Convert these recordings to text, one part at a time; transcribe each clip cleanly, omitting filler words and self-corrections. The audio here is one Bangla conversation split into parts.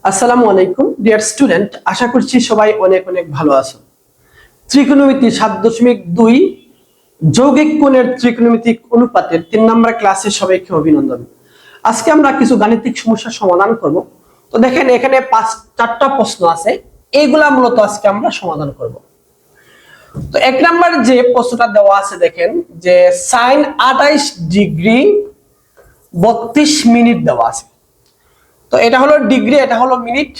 আসসালামু আলাইকুম ডিয়ার স্টুডেন্ট, আশা করছি সবাই অনেক অনেক ভালো আছো। ত্রিকোণমিতি 7.2 যৌগিক কোণের ত্রিকোণমিতিক অনুপাতের 3 নম্বর ক্লাসে সবাইকে অভিনন্দন। আজকে আমরা কিছু গাণিতিক সমস্যার সমাধান করব। তো দেখেন এখানে 4টা প্রশ্ন আছে, এইগুলা মূলত আজকে আমরা সমাধান করব। তো 1 নম্বর যে প্রশ্নটা দেওয়া আছে দেখেন যে sin 28 ডিগ্রি 32 মিনিট দেওয়া আছে। তো এটা হলো ডিগ্রি, এটা হলো মিনিট,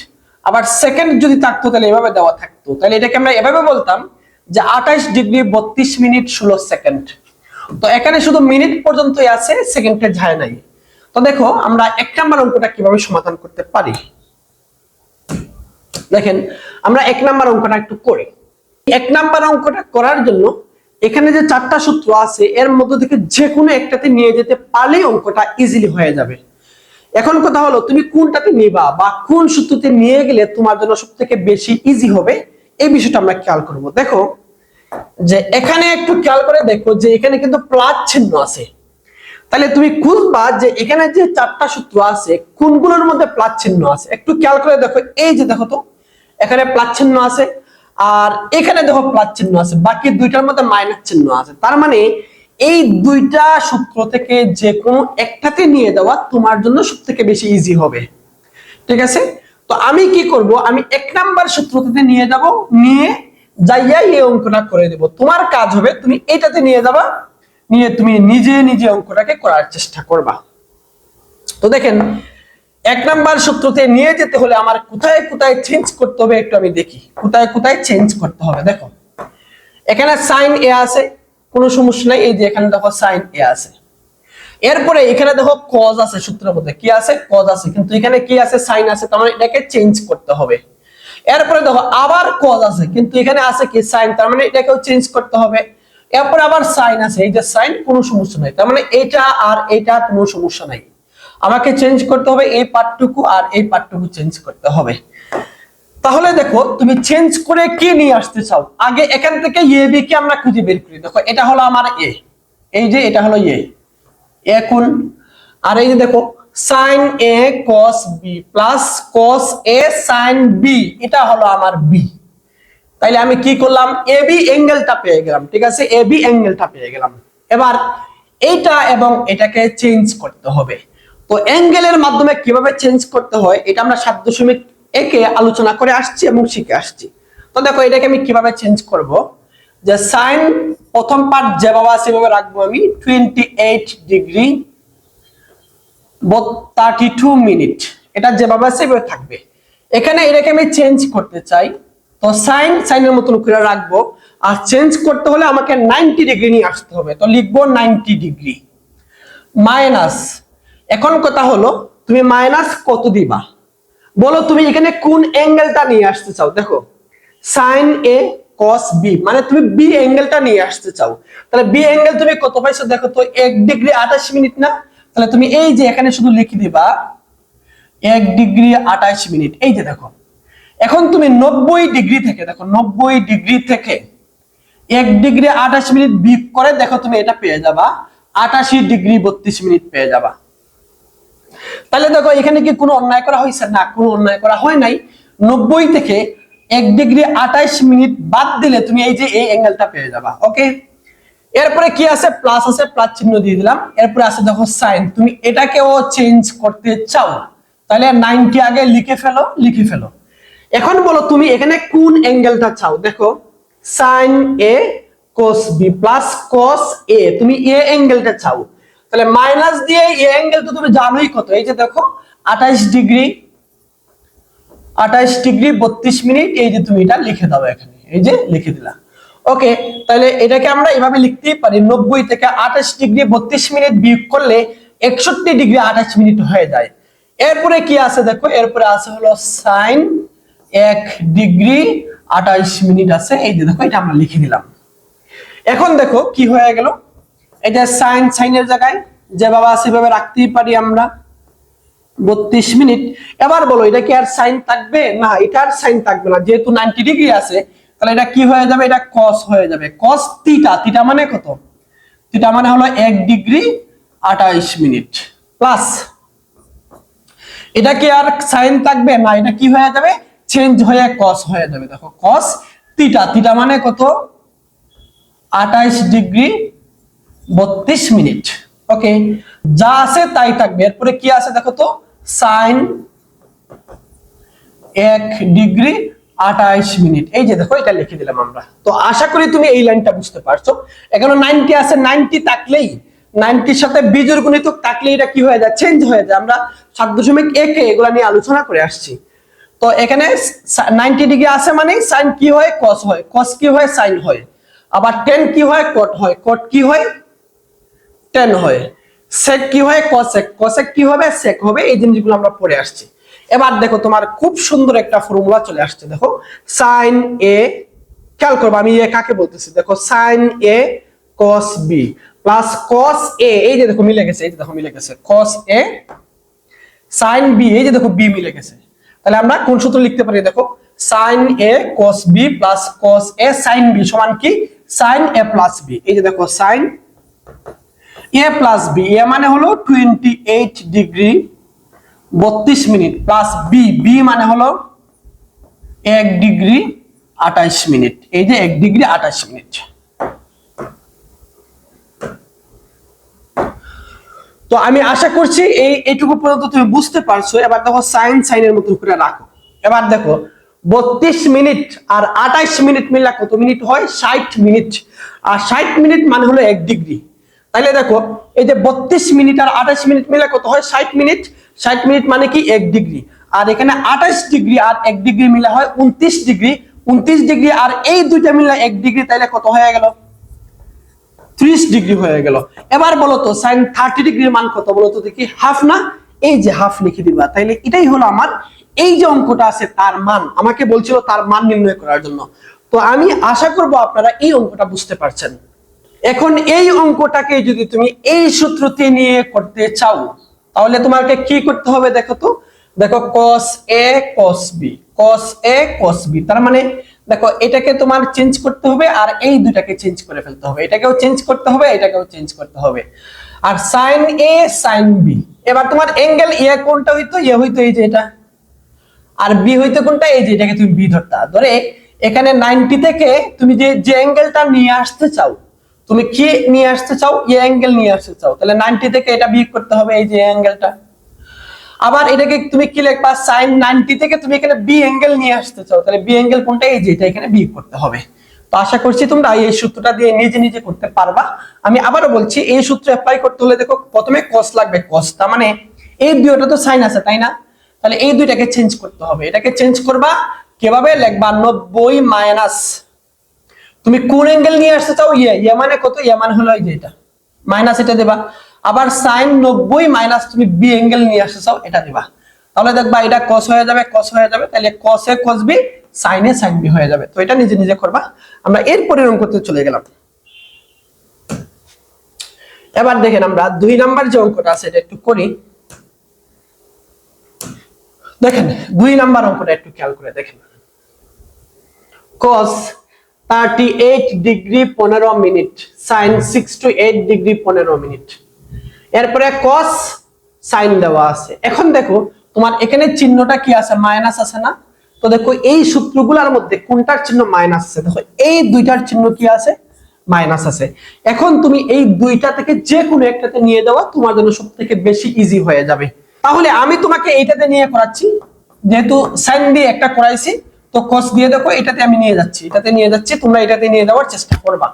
আবার সেকেন্ড যদি থাকতো তাহলে এভাবে দেওয়া থাকতো, তাহলে এটাকে আমরা এভাবে বলতাম যে 28 ডিগ্রি 32 মিনিট 16 সেকেন্ড। তো এখানে শুধু মিনিট পর্যন্তই আছে, সেকেন্ডে যায় নাই। তো দেখো আমরা 1 নাম্বার অঙ্কটা কিভাবে সমাধান করতে পারি। দেখেন আমরা 1 নাম্বার অঙ্কটা একটু করি। 1 নাম্বার অঙ্কটা করার জন্য এখানে যে 4টা সূত্র আছে এর মধ্যে থেকে যে কোনো একটাতে নিয়ে যেতে পারলেই অঙ্কটা ইজিলি হয়ে যাবে। এখন কথা হলো তুমি কোনটাতে নিবা বা কোন সূত্রতে নিয়ে গেলে তোমার জন্য সবথেকে বেশি ইজি হবে, এই বিষয়টা আমরা খেয়াল করব। দেখো যে এখানে একটু খেয়াল করে দেখো যে এখানে কিন্তু প্লাস চিহ্ন আছে, তাহলে তুমি খুঁজবা যে এখানে যে 4টা সূত্র আছে কোনগুলোর মধ্যে প্লাস চিহ্ন আছে। একটু খেয়াল করে দেখো, এই যে দেখো তো এখানে প্লাস চিহ্ন আছে আর এখানে দেখো প্লাস চিহ্ন আছে, বাকি দুইটার মধ্যে মাইনাস চিহ্ন আছে। তার মানে এই দুইটা সূত্র থেকে যে কোনো একটাতে নিয়ে দেওয়া তোমার জন্য সবথেকে বেশি ইজি হবে। ঠিক আছে, তো আমি কি করব, আমি 1 নাম্বার সূত্রটাতে নিয়ে যাব, নিয়ে যাইয়া এই অঙ্কটা করে দেব। তোমার কাজ হবে তুমি এটাতে নিয়ে যাবা, নিয়ে তুমি নিজে নিজে অঙ্কটাকে করার চেষ্টা করবা। তো দেখেন 1 নাম্বার সূত্রতে নিয়ে যেতে হলে আমার কোথায় কোথায় চেঞ্জ করতে হবে একটু আমি দেখি, কোথায় কোথায় চেঞ্জ করতে হবে। দেখো এখানে sin a আছে, কোনো সমস্যা নাই, এই যে এখানে দেখো sin a আছে। এরপরে এখানে দেখো cos আছে, সূত্রের মধ্যে কি আছে cos আছে, কিন্তু এখানে কি আছে sin আছে, তার মানে এটাকে চেঞ্জ করতে হবে। এরপরে দেখো আবার cos আছে, কিন্তু এখানে আছে কি sin, তার মানে এটাকেও চেঞ্জ করতে হবে। এরপর আবার sin আছে, এই যে sin, কোনো সমস্যা নাই, তার মানে এটা আর এটা কোনো সমস্যা নাই। আমাকে চেঞ্জ করতে হবে এই পার্টটুকু আর এই পার্টটুকু চেঞ্জ করতে হবে। তাহলে দেখো তুমি চেঞ্জ করে কি নিয়ে আসতে চাও, আগে এখান থেকে এ বি কে আমরা খুঁজে বের করি। দেখো এটা হলো আমার এ, এই যে এটা হলো এ এখন, আর এই যে দেখো sin a cos b plus cos a sin b, এটা হলো আমার b। তাইলে আমি কি করলাম, এ বি অ্যাঙ্গেলটা পেয়ে গেলাম। ঠিক আছে, এ বি অ্যাঙ্গেলটা পেয়ে গেলাম। এবার এইটা এবং এটাকে চেঞ্জ করতে হবে। তো অ্যাঙ্গেলের মাধ্যমে কিভাবে চেঞ্জ করতে হয় এটা আমরা 7.1 আলোচনা করে আসছি এবং শিখে আসছি। তো দেখো এটাকে আমি কিভাবে চেঞ্জ করব, যে sin প্রথম পার্ট যেভাবে আছে সেভাবে রাখবো আমি, 28 ডিগ্রি 32 মিনিট, এটা যেভাবে আছে সেভাবে থাকবে। এখানে এটাকে আমি চেঞ্জ করতে চাই, তো সাইনের মতন করে রাখবো। আর চেঞ্জ করতে হলে আমাকে 90 ডিগ্রি নিয়ে আসতে হবে, তো লিখবো 90 ডিগ্রি মাইনাস। এখন কথা হলো তুমি মাইনাস কত দিবা বলো, তুমি এখানে কোন অ্যাঙ্গেলটা নিয়ে আসতে চাও। দেখো sin a cos b, মানে তুমি বি অ্যাঙ্গেলটা নিয়ে আসতে চাও। তাহলে বি অ্যাঙ্গেল তুমি কত পাইছো, দেখো তো 1 ডিগ্রি 28 মিনিট না, তাহলে তুমি এই যে এখানে শুধু লিখে দিবা 1 ডিগ্রি 28 মিনিট। এই যে দেখো এখন তুমি 90 ডিগ্রি থেকে, দেখো 90 ডিগ্রি থেকে 1 ডিগ্রি 28 মিনিট বিয়োগ করে দেখো তুমি এটা পেয়ে যাবা 88 ডিগ্রি 32 মিনিট পেয়ে যাবা। তাহলে দেখো এখানে কি কোনো অন্যায় করা হয়েছে, না কোনো অন্যায় করা হয় নাই। 90 থেকে 1 ডিগ্রি 28 মিনিট বাদ দিলে তুমি এই যে এই অ্যাঙ্গেলটা পেয়ে যাবা। ওকে, এরপরে কি আছে, প্লাস আছে, প্লাস চিহ্ন দিয়ে দিলাম। এরপরে আছে দেখো sin, তুমি এটাকেও চেঞ্জ করতে চাও, তাহলে 90 আগে লিখে ফেলো, লিখে ফেলো। এখন বলো তুমি এখানে কোন অ্যাঙ্গেলটা চাও। দেখো sin a cos b plus cos a, তুমি এ অ্যাঙ্গেলটা চাও, তাহলে মাইনাস দিয়ে এই অ্যাঙ্গেল তো তুমি জানোই কত, এই যে দেখো 28 ডিগ্রি 32 মিনিট, এই যে তুমি এটা লিখে দাও এখানে, এই যে লিখে দিলা। ওকে, তাহলে এটাকে আমরা এভাবে লিখতেই পারি, 90 থেকে 28 ডিগ্রি 32 মিনিট বিয়োগ করলে 61 ডিগ্রি 28 মিনিট হয়ে যায়। এরপরে কি আছে দেখো, এরপরে আছে হলো sin 1 ডিগ্রি 28 মিনিট আছে, এই যে দেখো এটা আমরা লিখে দিলাম। এখন দেখো কি হয়ে গেল, এটা সাইনের জায়গায় যেভাবে আছে সেভাবে রাখতেই পারি আমরা 32 মিনিট। এবার বলো এটা কি আর সাইন থাকবে, না এটা আর সাইন থাকবে না, যেহেতু 90 ডিগ্রি আছে তাহলে এটা কি হয়ে যাবে, এটা cos হয়ে যাবে। cos থিটা, থিটা মানে কত, থিটা মানে হলো 1 ডিগ্রি 28 মিনিট প্লাস এটা কি আর সাইন থাকবে না, এটা কি হয়ে যাবে, চেঞ্জ হয়ে কস হয়ে যাবে। দেখো কস থিটা, থিটা মানে কত, 28 ডিগ্রি 32 মিনিট। ওকে, যা আছে তাই থাকবে। এরপরে কি আছে দেখো তো, সাইন 1 ডিগ্রি 28 মিনিট। এই যে দেখো, এটা লিখে দিলাম আমরা। তো আশা করি তুমি এই লাইনটা বুঝতে পারছো। এখানে 90 আছে, 90 থাকলেই, 90 সাথে বিজোড় গুণিতক থাকলে এটা কি হয়ে যায়, চেঞ্জ হয়ে যায়। আমরা 7.1 এগুলা নিয়ে আলোচনা করে আসছি। তো এখানে 90 ডিগ্রি আছে মানে সাইন কি হয়, কস হয়, কস কি হয়, সাইন হয়। আবার টেন কি হয়, কট হয়, কট কি হয়, টেন হয়। সেক কি হয়, কসেক, কসেক কি হবে, সেক হবে। এই জিনিসগুলো আমরা পড়ে আসছি। এবার দেখো তোমার খুব সুন্দর একটা ফর্মুলা চলে আসছে। দেখো সাইন এ, খেয়াল করবো আমি এ কাকে বলতেছি, দেখো sine A cos B plus cos এ, এই যে দেখো মিলে গেছে, এই যে দেখো মিলে গেছে, কস এ সাইন বি, এই যে দেখো বি মিলে গেছে। তাহলে আমরা কোন সূত্র লিখতে পারি, দেখো sine A cos B plus cos A sine B সমান কি, সাইন এ প্লাস বি। এই যে দেখো sine A plus B, A মানে হলো 28 degree 32 minute plus B, B মানে হলো 1 ডিগ্রি 28 মিনিট। এই যে 1 ডিগ্রি 28 মিনিট। তো আমি আশা করছি এইটুকু পর্যন্ত তুমি বুঝতে পারছো। এবার দেখো সাইন সাইনের মতো করে রাখো। এবার দেখো 32 মিনিট আর 28 মিনিট মিললে কত মিনিট হয়, 60 মিনিট। আর 60 মিনিট মানে হলো 1 ডিগ্রি। তাহলে দেখো এই যে 32 মিনিট আর 28 মিনিট মিলে কত হয়, 60 মিনিট। 60 মিনিট মানে কি 1 ডিগ্রি। আর এখানে 28 ডিগ্রি আর 1 ডিগ্রি মিলে হয় 29 ডিগ্রি। 29 ডিগ্রি আর এই দুইটা মিলে 1 ডিগ্রি, তাইলে কত হয়ে গেল, 30 ডিগ্রি হয়ে গেল। এবার বলো তো সাইন 30 ডিগ্রির মান কত বলো তো দেখি, হাফ না, এই যে হাফ লিখে দিবা। তাইলে এটাই হলো আমার এই যে অঙ্কটা আছে তার মান, আমাকে বলছিল তার মান নির্ণয় করার জন্য। তো আমি আশা করব আপনারা এই অঙ্কটা বুঝতে পারছেন। এখন এই অঙ্কটাকে যদি তুমি এই সূত্রতে নিয়ে করতে চাও, তাহলে তোমাকে কি করতে হবে দেখো তো, দেখো cos a cos b, cos a cos b, তার মানে দেখো এটাকে তোমার চেঞ্জ করতে হবে আর এই দুটাকে চেঞ্জ করে ফেলতে হবে, এটাকেও চেঞ্জ করতে হবে, এটাকেও চেঞ্জ করতে হবে। আর sin a sin b, এবার তোমার অ্যাঙ্গেল এ কোনটা হইতো, এ হইতো এই যে এটা, আর বি হইতো কোনটা, এই যে এটাকে তুমি বি ধরতা। ধরে এখানে 90 থেকে তুমি যে যে অ্যাঙ্গেলটা নিয়ে আসতে চাও, তুমি কি নিয়ে আসতে চাও, এ অ্যাঙ্গেল নিয়ে আসতে চাও, তাহলে 90 থেকে এটা বিয়োগ করতে হবে, এই যে অ্যাঙ্গেলটা। আবার এটাকে তুমি কি লিখবা, sin 90 থেকে তুমি এখানে বি অ্যাঙ্গেল নিয়ে আসতে চাও, তাহলে বি অ্যাঙ্গেল কোনটা, এই যে এটা, এখানে বিয়োগ করতে হবে। তো আশা করছি তোমরা এই সূত্রটা দিয়ে নিজে নিজে করতে পারবা। আমি আবারও বলছি, এই সূত্র অ্যাপ্লাই করতে হলে দেখো প্রথমে cos লাগবে, cos তার মানে এই দুইটা তো sin আছে তাই না, তাহলে এই দুইটাকে চেঞ্জ করতে হবে। এটাকে চেঞ্জ করবা কিভাবে, লিখবা 90 মাইনাস, তুমি কোন অ্যাঙ্গেল নিয়ে আসতে চাও, ইয়ে মানে কত, ইয়ে মানে হলো এই যে এটা, মাইনাস এটা দেবা। আবার sin 90 মাইনাস তুমি বি অ্যাঙ্গেল নিয়ে আসতে চাও, এটা দেবা। তাহলে দেখবা এটা cos হয়ে যাবে, cos হয়ে যাবে, তাহলে cos a cos b sin a sin b হয়ে যাবে। তো এটা নিজে নিজে করবা। আমরা এরপরের অঙ্কতে চলে গেলাম। এবার দেখেন আমরা 2 নাম্বার যে অঙ্কটা আছে এটা একটু করি। দেখেন 2 নাম্বার অঙ্কটা একটু খেয়াল করে দেখেন, cos 38 degree 15 minute sin 68 degree 15 minute. এরপরে cos sin দেওয়া আছে। এখন দেখো তোমার এখানে চিহ্নটা কি আছে, মাইনাস আছে না। তো দেখো এই সূত্রগুলোর মধ্যে কোনটার চিহ্ন মাইনাস আছে, দেখো এই দুইটার চিহ্ন কি আছে, মাইনাস আছে। এখন তুমি এই দুইটা থেকে যে কোনো একটাতে নিয়ে যাওয়া তোমার জন্য সবথেকে বেশি ইজি হয়ে যাবে। তাহলে আমি তোমাকে এইটাতে নিয়ে করাচ্ছি, যেহেতু sin দিয়ে একটা করাইছি, তো cos দিয়ে দেখো এটাতে আমি নিয়ে যাচ্ছি, এটাতে নিয়ে যাচ্ছি, তোমরা এটাতে নিয়ে যাওয়ার চেষ্টা করবা।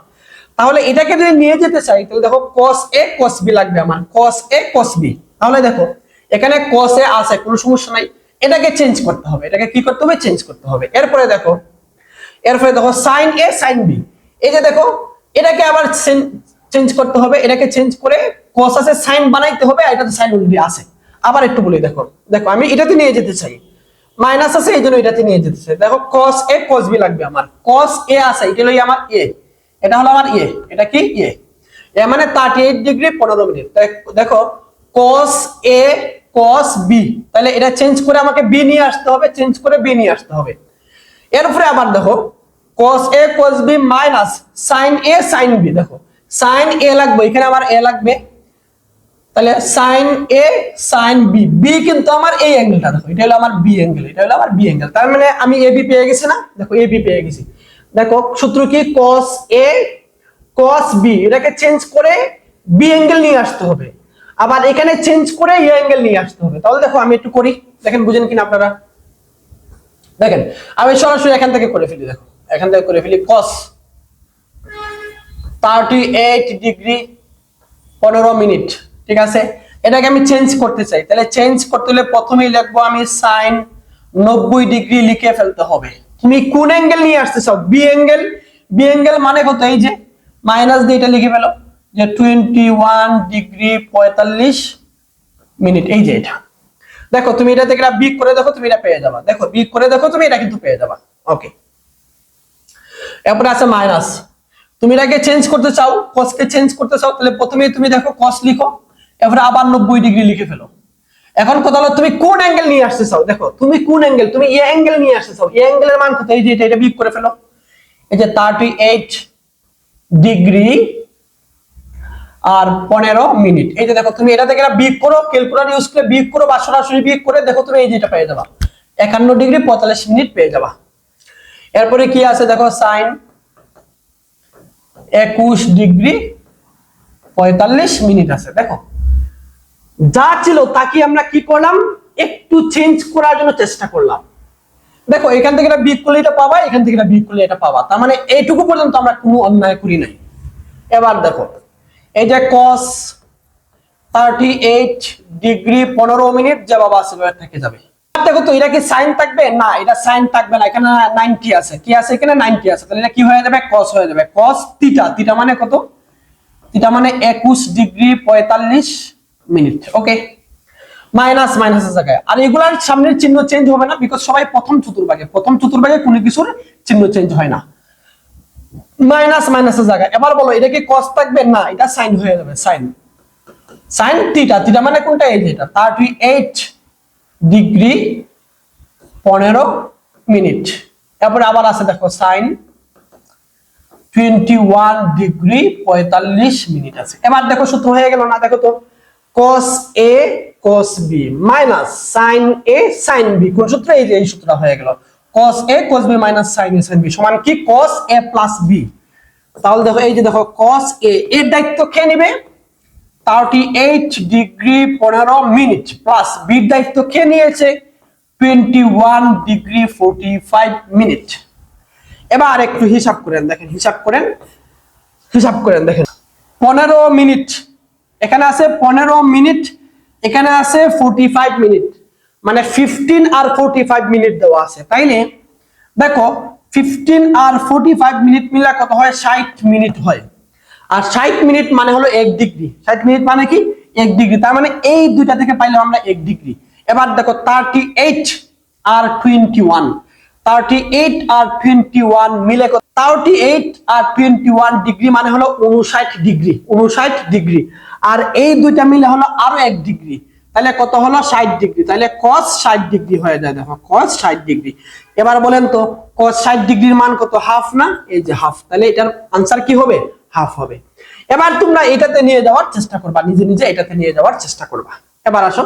তাহলে এটাকে যদি নিয়ে যেতে চাই, তাহলে দেখো cos a cos b লাগবে আমার, cos a cos b। তাহলে দেখো এখানে cos a আছে, কোনো সমস্যা নাই, এটাকে চেঞ্জ করতে হবে, এটাকে কি করতে হবে, চেঞ্জ করতে হবে। এরপরে দেখো sin a sin b, এই যে দেখো এটাকে আবার চেঞ্জ করতে হবে, এটাকে চেঞ্জ করে cos আছে sin বানাইতে হবে, আর এটাতে sin অলরেডি আছে। আবার একটু বলি, দেখো দেখো আমি এটাতে নিয়ে যেতে চাই, মাইনাস আছে এই জন্য এটাতে নিয়ে যেতে চাই। দেখো cos a cos b লাগবে আমার, cos a আছে, এটা হলো আমার a, এটা হলো আমার এ, এটা কি এ, এ মানে 38 ডিগ্রি 15 মিনিট। দেখো cos a cos b, তাহলে এটা চেঞ্জ করে আমাকে b নিয়ে আসতে হবে, চেঞ্জ করে b নিয়ে আসতে হবে। এরপরে আবার দেখো cos a cos b minus sin a sin b, দেখো sin a লাগবে, এখানে আবার a লাগবে, তাহলে সাইন এ সাইন বি, বি কিন্তু আমার এই অ্যাঙ্গেলটা, দেখো এটা হলো আমার বি অ্যাঙ্গেল, এটা হলো আমার বি অ্যাঙ্গেল। তার মানে আমি এ বি পেয়ে গেছি না, দেখো এ বি পেয়ে গেছি। দেখো সূত্র কি, cos এ cos বি, এটাকে চেঞ্জ করে বি অ্যাঙ্গেল নিয়ে আসতে হবে, আবার এখানে চেঞ্জ করে এ অ্যাঙ্গেল নিয়ে আসতে হবে। তাহলে দেখো আমি একটু করি, দেখেন বুঝেন কিনা আপনারা। দেখেন আমি সরাসরি এখান থেকে করে ফেলি, দেখো এখান থেকে করে ফেলি cos 38 ডিগ্রি 15 মিনিট, ঠিক আছে। এটাকে আমি চেঞ্জ করতে চাই, তাহলে চেঞ্জ করতে হলে প্রথমেই লিখবো আমি sin 90 ডিগ্রি লিখে ফেলতে হবে। তুমি কোন অ্যাঙ্গেল নিয়ে আসতে চাও, বি অ্যাঙ্গেল, বি অ্যাঙ্গেল মানে কত, এই যে মাইনাস দিয়ে এটা লিখে ফেলো যে 21 ডিগ্রি 45 মিনিট, এই যে এটা। দেখো তুমি এটা থেকে বিয়োগ করে দেখো, তুমি এটা পেয়ে যাবা, দেখো বিয়োগ করে দেখো তুমি এটা কিন্তু পেয়ে যাবা। ওকে, এরপরে আছে মাইনাস, তুমি এটাকে চেঞ্জ করতে চাও, cos কে চেঞ্জ করতে চাও, তাহলে প্রথমেই তুমি দেখো cos লিখো, এরপরে আবার 90 ডিগ্রি লিখে ফেলো। এখন কথা হলো তুমি কোন অ্যাঙ্গেল নিয়ে আসতে চাও, দেখো তুমি কোন অ্যাঙ্গেল, তুমি এ অ্যাঙ্গেল নিয়ে আসতে চাও, এ অ্যাঙ্গেলের মান কত, এই যে এটা বিয়োগ করে ফেলো, এই যে 38 ডিগ্রি আর 15 মিনিট, এই যে দেখো তুমি এটা থেকে বিয়োগ করো, ক্যালকুলেটর ইউজ করে বিয়োগ করো বা সরাসরি বিয়োগ করে দেখো তুমি এই যে এটা পেয়ে যাবা, 51 ডিগ্রি 45 মিনিট পেয়ে যাবা। এরপরে কি আছে দেখো, sin 21 ডিগ্রি 45 মিনিট আছে। দেখো যা ছিল তাকে আমরা কি করলাম, একটু চেঞ্জ করার জন্য চেষ্টা করলাম। দেখো এখান থেকে এটা বিয়োগ করলে এটা পাবা, এখান থেকে এটা বিয়োগ করলে এটা পাবা, তার মানে এইটুকু পর্যন্ত আমরা কোনো অন্যায় করি নাই। এবার দেখো এই যে cos 38 ডিগ্রি 15 মিনিট যে বাবা আছে থেকে যাবে। দেখো তো এটা কি সাইন থাকবে, না এটা সাইন থাকবে না, এখানে 90 আছে, কি আছে এখানে 90 আছে, তাহলে এটা কি হয়ে যাবে, cos হয়ে যাবে। cos থিটা, থিটা মানে কত, থিটা মানে 21 ডিগ্রি 45 মিনিট। ওকে, মাইনাস মাইনাসের জায়গায়, আর এগুলার সামনের চিহ্ন চেঞ্জ হবে না, বিকজ সবাই প্রথম চতুর্ভাগে, প্রথম চতুর্ভাগে কোনো কিছুর চিহ্ন চেঞ্জ হয় না। মাইনাস মাইনাসের জায়গায় এবার বলো এটা কি cos থাকবে, না এটা সাইন হয়ে যাবে, সাইন, সাইন থিটা, থিটা মানে কোনটা, এই যে এটা 38 ডিগ্রি 15 মিনিট। এরপরে আবার আছে দেখো sin 21 ডিগ্রি 45 মিনিট আছে। এবার দেখো সূত্র হয়ে গেল না, দেখো তো cos a cos b minus sin a sin b, কোন সূত্র, এই যে এই সূত্রটা হয়ে গেল, cos a cos b minus sin a sin b সমান কি cos a প্লাস b। তাহলে দেখো এই যে দেখো cos a এর দায়িত্ব কে নেবে, 38 ডিগ্রি 15 মিনিট প্লাস b এর দায়িত্ব কে নিয়েছে, 21 ডিগ্রি 45 মিনিট। এবার একটু হিসাব করেন, দেখেন হিসাব করেন, হিসাব করেন দেখেন 15 মিনিট, এখানে আছে 15 মিনিট, এখানে আছে 45 মিনিট, মানে 15 আর 45 মিনিট দেওয়া আছে। তাইলে দেখো 15 আর 45 মিনিট মিলা কত হয়, 60 মিনিট হয়। আর 60 মিনিট মানে হলো 1 ডিগ্রি, 60 মিনিট মানে কি 1 ডিগ্রি, তার মানে এই দুইটা থেকে পাইলে আমরা 1 ডিগ্রি। এবার দেখো 38 আর 21, 38 আর 21 মিলে 38 আর 21 ডিগ্রি মানে হলো 59 ডিগ্রি, 59 ডিগ্রি, আর এই দুইটা মিলে হলো আরো 1 ডিগ্রি, তাহলে কত হলো 60 ডিগ্রি, তাহলে cos 60 ডিগ্রি হয়ে যায়, দেখো cos 60 ডিগ্রি। এবার বলেন তো cos 60 ডিগ্রির মান কত, হাফ না, এই যে হাফ, তাহলে এটার আনসার কি হবে, হাফ হবে। এবার তোমরা এটাতে নিয়ে যাওয়ার চেষ্টা করবা, নিজে নিজে এটাতে নিয়ে যাওয়ার চেষ্টা করবা। এবার আসো,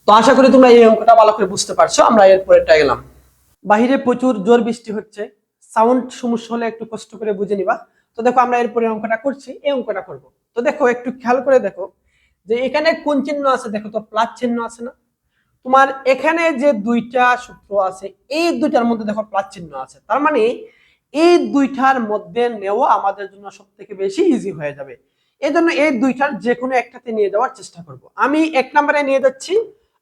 তো আশা করি তোমরা এই অঙ্কটা ভালো করে বুঝতে পারছো। আমরা এরপরেরটা গেলাম। বাহিরে প্রচুর জোর বৃষ্টি হচ্ছে, সাউন্ড সমস্যা হলে একটু কষ্ট করে বুঝে নিবা। তো দেখো আমরা এরপরে অঙ্কটা করছি, এই অঙ্কটা করব। তো দেখো একটু খেয়াল করে দেখো যে এখানে কোন চিহ্ন আছে, দেখো তো প্লাস চিহ্ন আছে না, তোমার এখানে যে দুইটা সূত্র আছে এই দুইটার মধ্যে দেখো প্লাস চিহ্ন আছে, তার মানে এই দুইটার মধ্যে নেওয়া আমাদের জন্য সবথেকে বেশি ইজি হয়ে যাবে। এই জন্য এই দুইটার যে কোনো একটাতে নিয়ে যাওয়ার চেষ্টা করব। আমি 1 নম্বরে নিয়ে যাচ্ছি,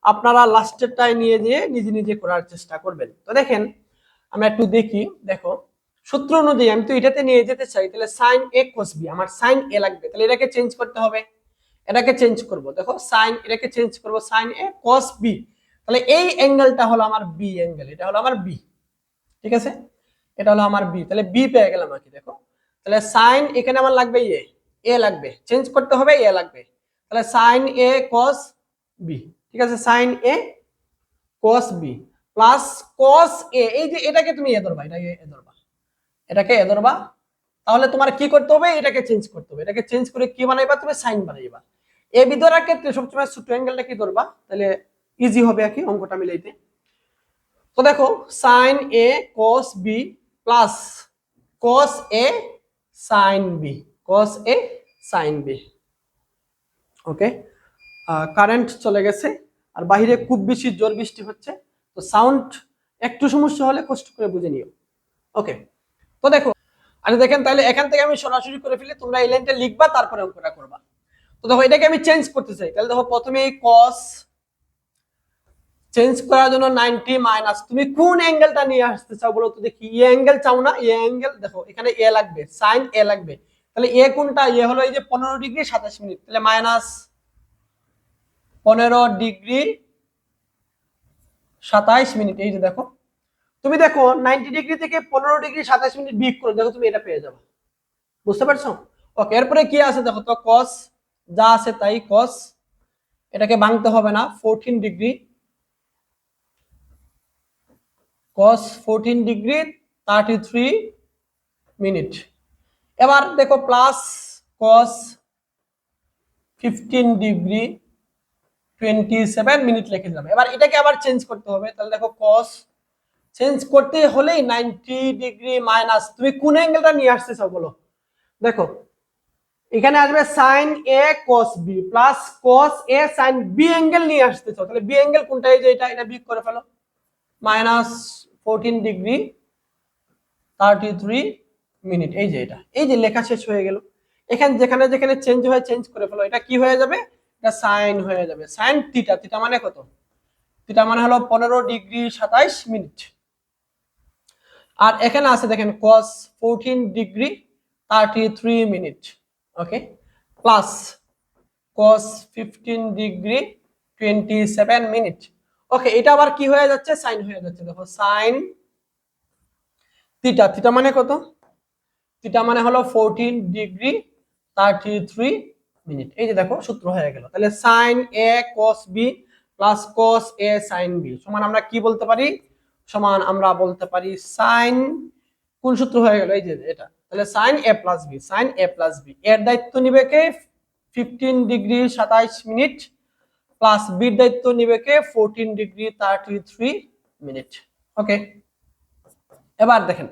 আপনারা লাস্টেরটায় নিয়ে যেয়ে নিজে নিজে করার চেষ্টা করবেন। তো দেখেন আমরা একটু দেখি, দেখো সূত্র অনুযায়ী আমি তো এটাতে নিয়ে যেতে চাই, তাহলে sin a cos b, আমার sin a লাগবে, তাহলে এটাকে চেঞ্জ করতে হবে, এটাকে চেঞ্জ করব, দেখো sin, এটাকে চেঞ্জ করব sin a cos b, তাহলে এই অ্যাঙ্গেলটা হলো আমার b অ্যাঙ্গেল, এটা হলো আমার b, ঠিক আছে, এটা হলো আমার b, তাহলে b পেয়ে গেলাম নাকি, দেখো তাহলে sin এখানে আমার লাগবে a লাগবে, চেঞ্জ করতে হবে a লাগবে, তাহলে sin a cos b, ঠিক আছে, sin a cos b plus cos a, এই যে এটাকে তুমি এ ধরবা, এটাকে এ ধরবা, এটাকে এ ধরবা, তাহলে তোমার কি করতে হবে, এটাকে চেঞ্জ করতে হবে, এটাকে চেঞ্জ করে কি বানাইবা, তুমি sin বানাইবা, এ বি ধরার ক্ষেত্রে সবসময় ছোট অ্যাঙ্গেলটা কি ধরবা, তাহলে ইজি হবে আর কি অঙ্কটা মিলাইতে। তো দেখো sine A cos B plus cos A sine B, cos A sine B. Okay, current চলে গেছে আর বাহিরে খুব বেশি জোর বৃষ্টি হচ্ছে, তো সাউন্ড একটু সমস্যা হলে কষ্ট করে বুঝে নিও। ওকে, তো দেখো আচ্ছা দেখেন, তাহলে এখান থেকে আমি সরাসরি করে ফেলি, তোমরা এই লাইনটা লিখবা তারপরে অঙ্কটা করবা। তো দেখো এটাকে আমি চেঞ্জ করতে চাই, তাহলে দেখো প্রথমে কস চেঞ্জ করার জন্য 90 মাইনাস, তুমি কোন অ্যাঙ্গেলটা নিয়ে আসতে চাও বলো তো দেখি। এ অ্যাঙ্গেল চাও না? এ অ্যাঙ্গেল দেখো এখানে এ লাগবে, সাইন এ লাগবে, তাহলে এ কোনটা? এ হলো এই যে 15 ডিগ্রি 27 মিনিট, তাহলে মাইনাস 15 ডিগ্রি 27 মিনিট। এই যে দেখো, তুমি দেখো 90 ডিগ্রি থেকে 15 ডিগ্রি 27 মিনিট বিয়োগ করে দেখো, তুমি এটা পেয়ে যাবে। বুঝতে পারছো? ওকে, এরপরে কি আছে দেখো তো, কস যা আছে তাই, কস এটাকে ভাঙতে হবে না, 14 ডিগ্রি, cos 14 ডিগ্রি 33 মিনিট। এবার দেখো প্লাস cos 15 ডিগ্রি 27 মিনিট লিখে দিলাম। এবার এটাকে আবার চেঞ্জ করতে হবে, তাহলে দেখো cos চেঞ্জ করতে হলেই 90 ডিগ্রি মাইনাস, তুমি কোন অ্যাঙ্গেলটা নিয়ে আসতে চাও বলো। দেখো এখানে আসবে sin a cos b plus cos a sin b angle নিয়ে আসতে চাও, তাহলে b অ্যাঙ্গেল কোনটা? এই যে এটা বিয়োগ করে ফেলো, মাইনাস 14 ডিগ্রি 33 মিনিট। এই যে এটা, এই যে লেখা শেষ হয়ে গেল। এখানে যেখানে যেখানে চেঞ্জ হয় চেঞ্জ করে ফেলো, এটা কি হয়ে যাবে? এটা সাইন হয়ে যাবে, সাইন থিটা। থিটা মানে কত? থিটা মানে হলো 15 ডিগ্রি 27 মিনিট। আর এখানে আছে দেখেন cos 14 ডিগ্রি 33 মিনিট। ওকে, প্লাস cos 15 ডিগ্রি 27 মিনিট। ওকে, এটা আবার কি হয়ে যাচ্ছে? সাইন হয়ে যাচ্ছে। দেখো সাইন থিটা, থিটা মানে কত? থিটা মানে হলো 14 ডিগ্রি 33 মিনিট। এই যে দেখো সূত্র হয়ে গেল। তাহলে sin a cos b plus cos a sin b সমান আমরা কি বলতে পারি? সমান আমরা বলতে পারি sin, কোন সূত্র হয়ে গেল? এই যে এটা। তাহলে sin a plus b, sin a plus b এর দায়িত্ব নিবে কে? 15 ডিগ্রি 27 মিনিট প্লাস b এর দায়িত্ব নিবে কে? 14 ডিগ্রি 33 মিনিট। ওকে, এবার দেখেন,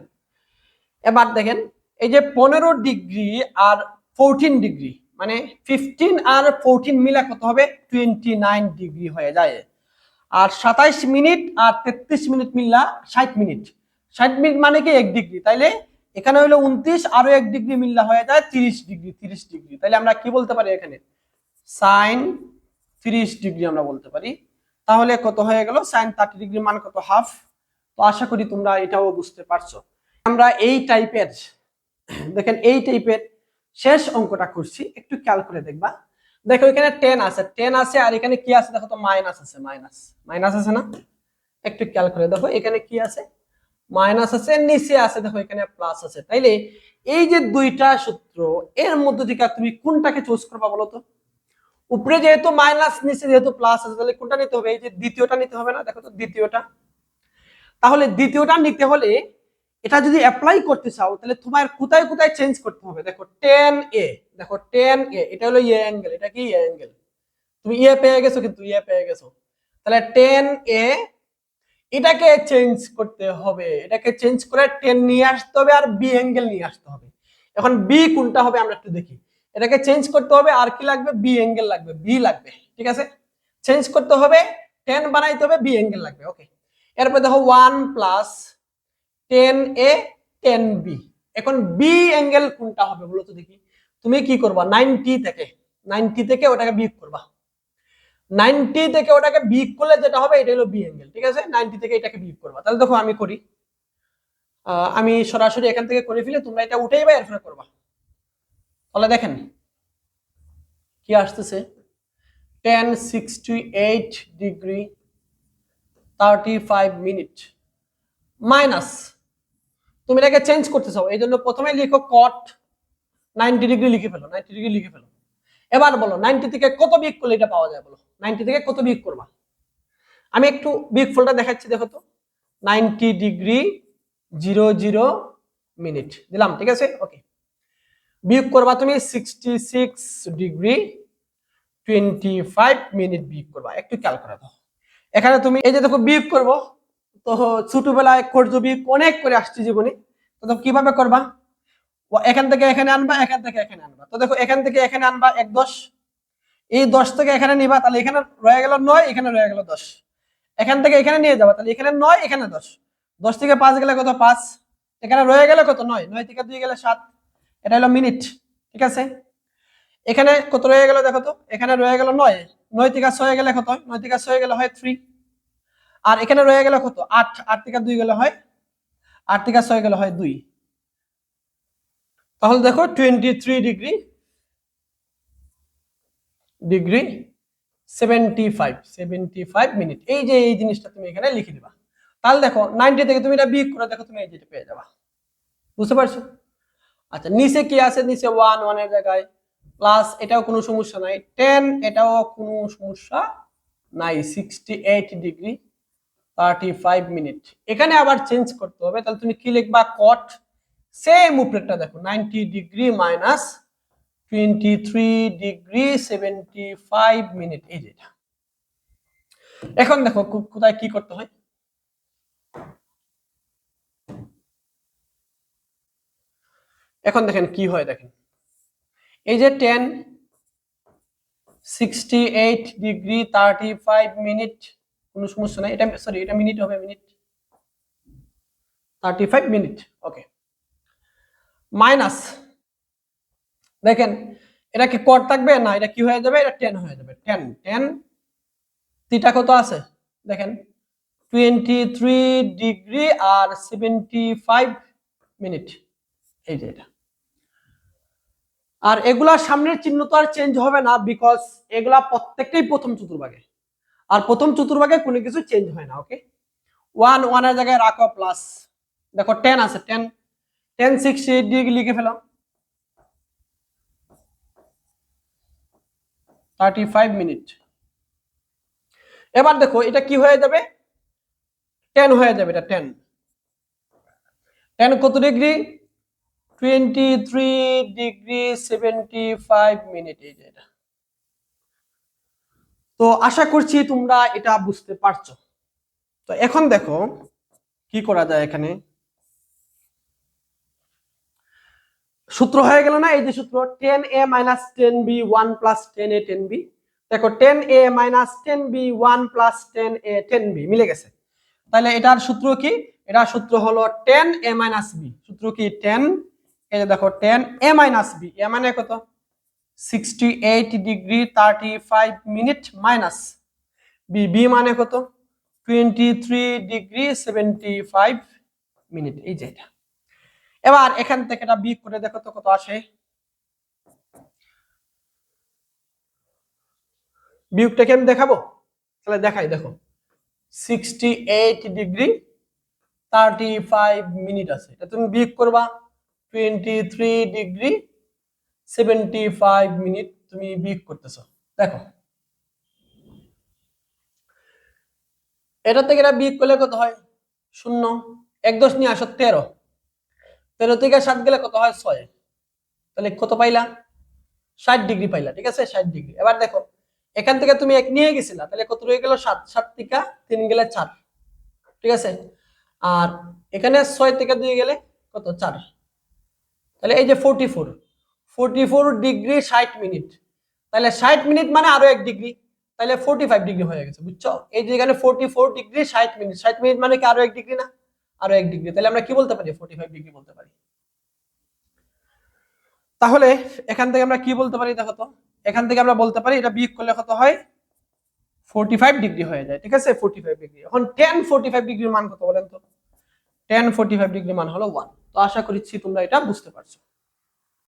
এবার দেখেন এই যে 15 ডিগ্রি আর 14 ডিগ্রি মানে 15 আর 14 মিলা কত হবে? 29 ডিগ্রি হয়ে যায়। আর 27 মিনিট আর 33 মিনিট মিললা 60 মিনিট। 60 মিনিট মানে কি 1 ডিগ্রি, তাইলে এখানে হলো 29, আরো 1 ডিগ্রি মিললা হয়ে যায় 30 ডিগ্রি। 30 ডিগ্রি, তাইলে আমরা কি বলতে পারি এখানে? সাইন 30 ডিগ্রি আমরা বলতে পারি। তাহলে কত হয়ে গেল? সাইন 30 ডিগ্রি মান কত? হাফ। তো আশা করি তোমরা এটাও বুঝতে পারছো। আমরা এই টাইপের দেখেন, এই টাইপের শেষ অঙ্কটা করছি, একটু খেয়াল করে দেখবা। দেখো এখানে 10 আছে, 10 আছে, আর এখানে কি আছে দেখো তো? মাইনাস আছে, মাইনাস মাইনাস আছে না? একটু খেয়াল করে দেখো এখানে কি আছে? মাইনাস আছে, নিচে আছে দেখো এখানে প্লাস আছে। তাইলে এই যে দুইটা সূত্র, এর মধ্যে থেকে তুমি কোনটাকে চুজ করবা বলো তো? উপরে যেহেতু মাইনাস, নিচে যেহেতু প্লাস আছে, তাহলে কোনটা নিতে হবে? এই যে দ্বিতীয়টা নিতে হবে না? দেখো তো দ্বিতীয়টা। তাহলে দ্বিতীয়টা নিতে হলে এটা যদি অ্যাপ্লাই করতে চাও, তাহলে তোমার কোথায় কোথায় চেঞ্জ করতে হবে? দেখো 10a, দেখো 10a এটা হলো এ অ্যাঙ্গেল, এটা কি এ অ্যাঙ্গেল? তুমি এ পেয়ে গেছো, কিন্তু এ পেয়ে গেছো। তাহলে 10a এটাকে চেঞ্জ করতে হবে, এটাকে চেঞ্জ করে 10 নিয়ে আসতে হবে, আর বি অ্যাঙ্গেল নিয়ে আসতে হবে। এখন বি কোনটা হবে আমরা একটু দেখি। এটাকে চেঞ্জ করতে হবে, আর কি লাগবে? বি অ্যাঙ্গেল লাগবে, বি লাগবে। ঠিক আছে, চেঞ্জ করতে হবে, 10 বানাইতে হবে, বি অ্যাঙ্গেল লাগবে। ওকে, এরপর দেখো 1 প্লাস 10a 10b। এখন বি অ্যাঙ্গেল কোনটা হবে বলো তো দেখি। তুমি কি করবা? 90 থেকে, 90 থেকে ওটাকে বিয়োগ করবা। 90 থেকে ওটাকে বিয়োগ করলে যেটা হবে এটা হলো বি অ্যাঙ্গেল। ঠিক আছে, 90 থেকে এটাকে বিয়োগ করবা। তাহলে দেখো আমি করি, আমি সরাসরি এখান থেকে করে ফেলে, তোমরা এটা উঠেই বা এরপরে করবা। তাহলে দেখেন কি আসতেছে, 1068 ডিগ্রি 35 মিনিট মাইনাস, তুমি এটাকে চেঞ্জ করতে চাও, এই জন্য প্রথমে লিখো কট 90 ডিগ্রি লিখে ফেলো, 90 ডিগ্রি লিখে ফেলো। এবার বলো 90 থেকে কত বিয়োগ করলে এটা পাওয়া যায় বলো? 90 থেকে কত বিয়োগ করবা? আমি একটু বিয়োগফলটা দেখাচ্ছি, দেখো তো। 90 ডিগ্রি 00 মিনিট দিলাম, ঠিক আছে। ওকে, বিয়োগ করবা তুমি 66 ডিগ্রি 25 মিনিট বিয়োগ করবা। একটু খেয়াল করে দাও, এখানে তুমি এই যে দেখো বিয়োগ করবো, তো ছোটবেলায় কর্য বিয়োগ অনেক করে আসছি জীবনে, তো কিভাবে করবা, এখান থেকে এখানে আনবা, এখান থেকে এখানে আনবা। তো দেখো এখান থেকে এখানে আনবা 1 10, এই 10 থেকে এখানে নিবা, তাহলে এখানে রয়ে গেল 9, এখানে রয়ে গেল 10, এখান থেকে এখানে নিয়ে যাবা, তাহলে এখানে 9, এখানে 10, 10 থেকে 5 গেলে কত 5, এখানে রয়ে গেলে কত 9, 9 থেকে 2 গেলে 7, এটা হলো মিনিট। ঠিক আছে, এখানে কত রয়ে গেল দেখো তো, এখানে রয়ে গেল 9, 9 থেকে 6 গেলে কত, 9 থেকে 6 গেলে হয় 3, আর এখানে রয়ে গেল কত 8, 8 থেকে 2 গেলে হয়, 8 থেকে 6 গেলে হয় 2, তাহলে দেখো 23 ডিগ্রি 75 মিনিট। এই যে এই জিনিসটা তুমি এখানে লিখে দিবা, তাহলে দেখো 90 থেকে তুমি এটা বিয়োগ করে দেখো, তুমি এই যেটা পেয়ে যাবা। বুঝতে পারছো? আচ্ছা, নিচে কি আছে, নিচে 1 1 এর জায়গায় প্লাস, এটাও কোনো সমস্যা নাই, 10 এটাও কোনো সমস্যা নাই, 68 ডিগ্রি 35 মিনিট। এখানে আবার চেঞ্জ করতে হবে, তাহলে তুমি কি লিখবা, কট সেম উপরেরটা দেখো 90 ডিগ্রি মাইনাস 23 ডিগ্রি 75 মিনিট, এই যেটা। এখন দেখো কোথায় কি করতে হয়, এখন দেখেন কি হয়, দেখেন এই যে 10 68 ডিগ্রি 35 মিনিট, কোনো সমস্যা নাই, এটা সরি এটা মিনিট হবে, মিনিট 35 মিনিট। ওকে, মাইনাস দেখেন এটা কি কট থাকবে না, এটা কি হয়ে যাবে, এটা 10 হয়ে যাবে, 10 10 থিটা কত আছে দেখেন 23 ডিগ্রি আর 75 মিনিট, এই যে এটা। আর এগুলা সামনের চিহ্ন তো আর চেঞ্জ হবে না, বিকজ এগুলা প্রত্যেকটাই প্রথম চতুর্ভাগে, আর প্রথম চতুর্ভাগে কোনো কিছু চেঞ্জ হয় না। ওকে, 1 1 এর জায়গায় রাখো প্লাস, দেখো 10 আছে, 10 10 68 ডিগ্রি লিখে ফেলো, 35 মিনিট। এবার দেখো এটা কি হয়ে যাবে, 10 হয়ে যাবে, এটা 10 10 কত ডিগ্রি, 23 ডিগ্রি 75 মিনিট, এই যে এটা। তো আশা করছি তোমরা এটা বুঝতে পারছো। তো এখন দেখো কি করা যায়, এখানে সূত্র হয়ে গেল না, এই যে সূত্র 10a minus 10b 1 plus 10a 10b, দেখো 10a minus 10b 1 plus 10a 10b মিলে গেছে। তাহলে এটার সূত্র কি, এটার সূত্র হলো 10a minus b, সূত্র কি 10, এই যে দেখো 10a minus b, এ মানে কত 68 degree 35 minute minus b, b মানে কত 23 ডিগ্রি 75 মিনিট, এই যে এটা। এবার এখান থেকে এটা বিয়োগ করে দেখো তো কত আসে, বিয়োগটাকে আমি দেখাবো, তাহলে দেখাই, দেখো 68 ডিগ্রি 35 মিনিট আছে, এটা তুমি বিয়োগ করবা 23 ডিগ্রি 75 মিনিট, তুমি বিয়োগ করতেছো, দেখো এটা থেকে এটা বিয়োগ করলে কত হয় 0, 1 10 নিয়ে আসো 13, 13 থেকে 7 গেলে কত হয় 6, তাহলে কত পাইলা 60 ডিগ্রি পাইলা। ঠিক আছে, 60 ডিগ্রি। এবার দেখো এখান থেকে তুমি 1 নিয়ে গেছিলা, তাহলে কত রয়ে গেল 7, 7 থেকে 3 গেলে 4, ঠিক আছে, আর এখানে 6 থেকে 2 গেলে কত 4, তাহলে এই যে 44 ডিগ্রি 60 মিনিট, তাহলে 60 মিনিট মানে আরো 1 ডিগ্রি, তাহলে 45 ডিগ্রি হয়ে গেছে, বুঝছো? এই যে এখানে 44 ডিগ্রি 60 মিনিট, 60 মিনিট মানে কি আরো 1 ডিগ্রি না, আরো 1 ডিগ্রি, তাহলে আমরা কি বলতে পারি 45 ডিগ্রি বলতে পারি। তাহলে এখান থেকে আমরা কি বলতে পারি দেখো তো, এখান থেকে আমরা বলতে পারি এটা বিয়োগ করলে কত হয় 45 ডিগ্রি হয়ে যায়। ঠিক আছে, 45 ডিগ্রি। এখন tan 45 ডিগ্রির মান কত বলেন তো, tan 45 ডিগ্রির মান হলো 1। তো আশা করছি তোমরা এটা বুঝতে পারছো।